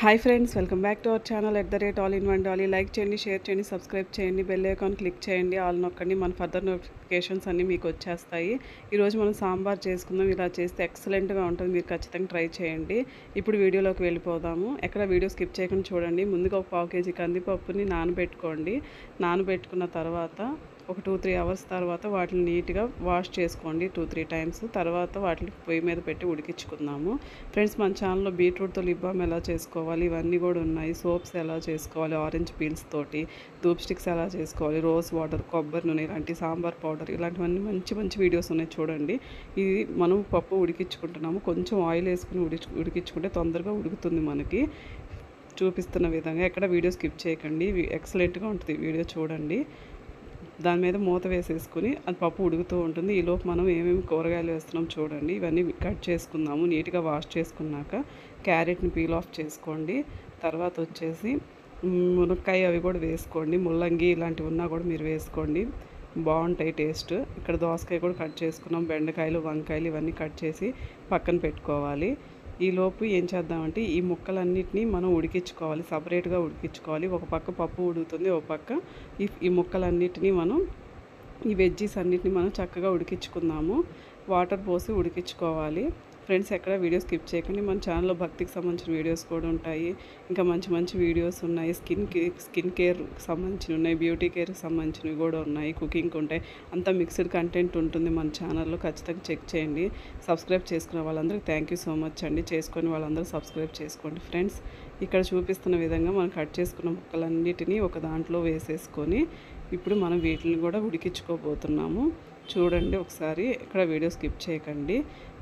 Hi friends, welcome back to our channel @all-in-one-dolly. Like చేయండి, share చేయండి, subscribe చేయండి, bell icon click చేయండి, all నొక్కండి. మన ఫర్దర్ నోటిఫికేషన్స్ అన్నీ మీకు వచ్చేస్తాయి. ఈరోజు మనం సాంబార్ చేసుకుందాం. ఇలా చేస్తే ఎక్సలెంట్గా ఉంటుంది. మీరు ఖచ్చితంగా ట్రై చేయండి. ఇప్పుడు వీడియోలోకి వెళ్ళిపోదాము. ఎక్కడ వీడియో స్కిప్ చేయకుండా చూడండి. ముందుగా ఒక 1/2 kg కందిపప్పుని నానబెట్టుకోండి. నానబెట్టుకున్న తర్వాత ఒక 2-3 అవర్స్ తర్వాత వాటిని నీట్గా వాష్ చేసుకోండి 2-3 టైమ్స్. తర్వాత వాటిని పొయ్యి మీద పెట్టి ఉడికించుకుందాము. ఫ్రెండ్స్, మన ఛానల్లో బీట్రూట్తో లిప్ బామ్ ఎలా చేసుకోవాలి ఇవన్నీ కూడా ఉన్నాయి. సోప్స్ ఎలా చేసుకోవాలి ఆరెంజ్ పీల్స్ తోటి, ధూప్ స్టిక్స్ ఎలా చేసుకోవాలి, రోజ్ వాటర్, కొబ్బరి నూనె, ఇలాంటి సాంబార్ పౌడర్, ఇలాంటివన్నీ మంచి మంచి వీడియోస్ ఉన్నాయి చూడండి. ఇది మనం పప్పు ఉడికించుకుంటున్నాము. కొంచెం ఆయిల్ వేసుకుని ఉడికించుకుంటే తొందరగా ఉడుకుతుంది మనకి. చూపిస్తున్న విధంగా ఎక్కడ వీడియో స్కిప్ చేయకండి. ఎక్సలెంట్గా ఉంటుంది వీడియో చూడండి. దాని మీద మూత వేసేసుకుని అది పప్పు ఉడుకుతూ ఉంటుంది. ఈలోపు మనం ఏమేమి కూరగాయలు వేస్తున్నాం చూడండి. ఇవన్నీ కట్ చేసుకుందాము. నీట్గా వాష్ చేసుకున్నాక క్యారెట్ని పీల్ ఆఫ్ చేసుకోండి. తర్వాత వచ్చేసి మునక్కాయ అవి కూడా వేసుకోండి. ముల్లంగి ఇలాంటివి ఉన్నా కూడా మీరు వేసుకోండి, బాగుంటాయి టేస్ట్. ఇక్కడ దోసకాయ కూడా కట్ చేసుకున్నాం. బెండకాయలు, వంకాయలు ఇవన్నీ కట్ చేసి పక్కన పెట్టుకోవాలి. ఈలోపు ఏం చేద్దామంటే ఈ ముక్కలన్నిటినీ మనం ఉడికించుకోవాలి, సపరేట్గా ఉడికించుకోవాలి. ఒక పక్క పప్పు ఉడుకుతుంది, ఒక పక్క ఈ ముక్కలన్నిటినీ మనం, ఈ వెజ్జీస్ అన్నిటిని మనం చక్కగా ఉడికించుకుందాము. వాటర్ పోసి ఉడికించుకోవాలి. ఫ్రెండ్స్, ఎక్కడ వీడియో స్కిప్ చేయకండి. మన ఛానల్లో భక్తికి సంబంధించిన వీడియోస్ కూడా ఉంటాయి. ఇంకా మంచి మంచి వీడియోస్ ఉన్నాయి. స్కిన్ కేర్కి సంబంధించినవి ఉన్నాయి, బ్యూటీ కేర్కి సంబంధించినవి కూడా ఉన్నాయి, కుకింగ్కి ఉంటాయి. అంతా మిక్స్డ్ కంటెంట్ ఉంటుంది మన ఛానల్లో. ఖచ్చితంగా చెక్ చేయండి. సబ్స్క్రైబ్ చేసుకున్న వాళ్ళందరికీ థ్యాంక్ యూ సో మచ్ అండి. చేసుకొని వాళ్ళందరూ సబ్స్క్రైబ్ చేసుకోండి. ఫ్రెండ్స్, ఇక్కడ చూపిస్తున్న విధంగా మనం కట్ చేసుకున్న ముక్కలన్నిటినీ ఒక దాంట్లో వేసేసుకొని ఇప్పుడు మనం వీటిని కూడా ఉడికించుకోబోతున్నాము. చూడండి ఒకసారి, ఇక్కడ వీడియో స్కిప్ చేయకండి.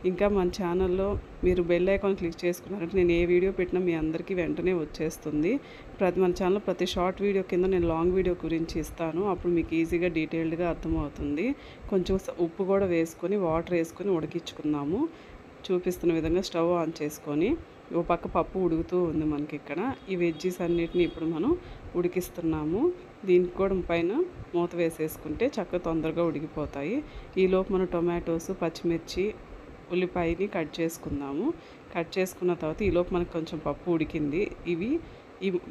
ఇంకా మన ఛానల్లో మీరు బెల్ ఐకాన్ క్లిక్ చేసుకున్నారంటే నేను ఏ వీడియో పెట్టినా మీ అందరికీ వెంటనే వచ్చేస్తుంది. మన ఛానల్లో ప్రతి షార్ట్ వీడియో కింద నేను లాంగ్ వీడియో గురించి ఇస్తాను. అప్పుడు మీకు ఈజీగా డీటెయిల్డ్గా అర్థమవుతుంది. కొంచెం ఉప్పు కూడా వేసుకొని వాటర్ వేసుకొని ఉడికించుకుందాము. చూపిస్తున్న విధంగా స్టవ్ ఆన్ చేసుకొని ఓ పక్క పప్పు ఉడుకుతూ ఉంది మనకి. ఇక్కడ ఈ వెజ్జీస్ అన్నిటిని ఇప్పుడు మనం ఉడికిస్తున్నాము. దీనికి కూడా పైన మూత వేసేసుకుంటే చక్కగా తొందరగా ఉడికిపోతాయి. ఈలోపు మనం టొమాటోస్, పచ్చిమిర్చి, ఉల్లిపాయని కట్ చేసుకుందాము. కట్ చేసుకున్న తర్వాత ఈలోపు మనకు కొంచెం పప్పు ఉడికింది.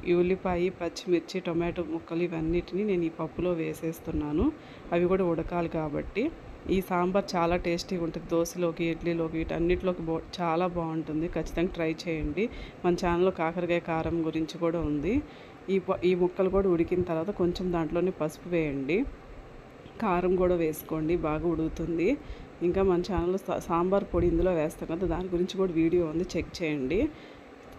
ఈ ఉల్లిపాయ, పచ్చిమిర్చి, టొమాటో ముక్కలు ఇవన్నిటిని నేను ఈ పప్పులో వేసేస్తున్నాను. అవి కూడా ఉడకాలి కాబట్టి. ఈ సాంబార్ చాలా టేస్టీగా ఉంటుంది. దోశలోకి, ఇడ్లీలోకి, వీటన్నిటిలోకి చాలా బాగుంటుంది. ఖచ్చితంగా ట్రై చేయండి. మన ఛానల్లో కాకరకాయ కారం గురించి కూడా ఉంది. ఈ ముక్కలు కూడా ఉడికిన తర్వాత కొంచెం దాంట్లోనే పసుపు వేయండి, కారం కూడా వేసుకోండి, బాగా ఉడుకుతుంది. ఇంకా మన ఛానల్లో సాంబార్ పొడి ఇందులో వేస్తాం కదా, దాని గురించి కూడా వీడియో ఉంది, చెక్ చేయండి.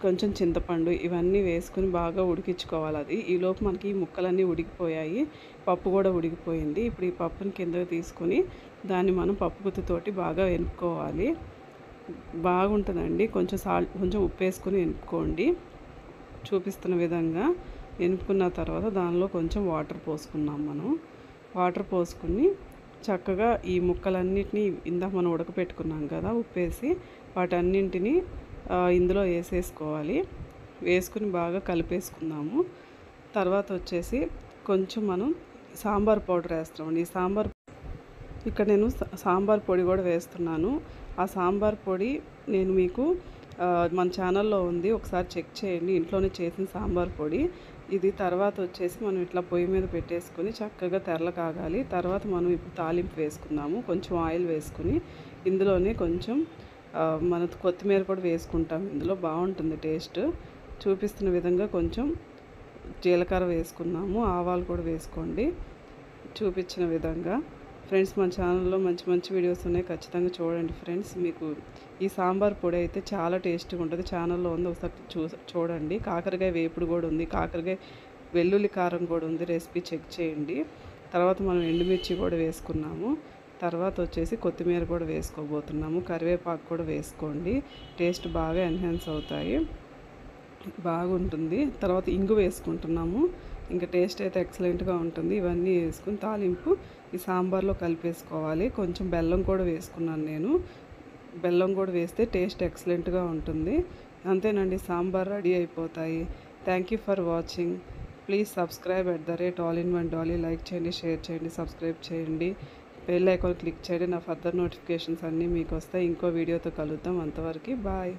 కొంచెం చింతపండు ఇవన్నీ వేసుకుని బాగా ఉడికించుకోవాలి. అది ఈలోపు మనకి ఈ ముక్కలన్నీ ఉడికిపోయాయి, పప్పు కూడా ఉడికిపోయింది. ఇప్పుడు ఈ పప్పుని కిందకి తీసుకొని దాన్ని మనం పప్పు గుత్తితోటి బాగా వెనుక్కోవాలి. బాగుంటుందండి. కొంచెం ఉప్పు వేసుకొని వెనుక్కోండి. చూపిస్తున్న విధంగా వెనుక్కున్న తర్వాత దానిలో కొంచెం వాటర్ పోసుకున్నాం. మనం వాటర్ పోసుకుని చక్కగా ఈ ముక్కలన్నిటినీ ఇందాక మనం ఉడకపెట్టుకున్నాం కదా ఉప్పేసి, వాటన్నింటినీ ఇందులో వేసేసుకోవాలి. వేసుకుని బాగా కలిపేసుకుందాము. తర్వాత వచ్చేసి కొంచెం మనం సాంబార్ పౌడర్ వేస్తామండి. ఇక్కడ నేను సాంబార్ పొడి కూడా వేస్తున్నాను. ఆ సాంబార్ పొడి నేను మీకు మన ఛానల్లో ఉంది, ఒకసారి చెక్ చేయండి. ఇంట్లోనే చేసిన సాంబార్ పొడి ఇది. తర్వాత వచ్చేసి మనం ఇట్లా పొయ్యి మీద పెట్టేసుకొని చక్కగా తెరల కాగాలి. తర్వాత మనం ఇప్పుడు తాలింపు వేసుకుందాము. కొంచెం ఆయిల్ వేసుకుని ఇందులోనే కొంచెం మన కొత్తిమీర కూడా వేసుకుంటాం. ఇందులో బాగుంటుంది టేస్ట్. చూపిస్తున్న విధంగా కొంచెం జీలకర్ర వేసుకున్నాము, ఆవాలు కూడా వేసుకోండి చూపించిన విధంగా. ఫ్రెండ్స్, మన ఛానల్లో మంచి మంచి వీడియోస్ ఉన్నాయి, ఖచ్చితంగా చూడండి. ఫ్రెండ్స్, మీకు ఈ సాంబార్ పొడి అయితే చాలా టేస్టీగా ఉంటుంది. ఛానల్లో ఉంది, ఒకసారి చూడండి. కాకరకాయ వేపుడు కూడా ఉంది, కాకరకాయ వెల్లుల్లి కారం కూడా ఉంది, రెసిపీ చెక్ చేయండి. తర్వాత మనం ఎండుమిర్చి కూడా వేసుకున్నాము. తర్వాత వచ్చేసి కొత్తిమీర కూడా వేసుకోబోతున్నాము. కరివేపాకు కూడా వేసుకోండి, టేస్ట్ బాగా ఎన్హాన్స్ అవుతాయి, బాగుంటుంది. తర్వాత ఇంగు వేసుకుంటున్నాము. ఇంకా టేస్ట్ అయితే ఎక్సలెంట్గా ఉంటుంది. ఇవన్నీ వేసుకుని తాలింపు ఈ సాంబార్లో కలిపేసుకోవాలి. కొంచెం బెల్లం కూడా వేసుకున్నాను నేను. బెల్లం కూడా వేస్తే టేస్ట్ ఎక్సలెంట్గా ఉంటుంది. అంతేనండి, సాంబార్ రెడీ అయిపోతాయి. Thank you for watching. Please subscribe @all-in-one-dolly. Like చేయండి, షేర్ చేయండి, సబ్స్క్రైబ్ చేయండి, బెల్ ఐకాన్ క్లిక్ చేయండి. నా ఫర్దర్ నోటిఫికేషన్స్ అన్నీ మీకు వస్తాయి. ఇంకో వీడియోతో కలుద్దాం. అంతవరకు బాయ్.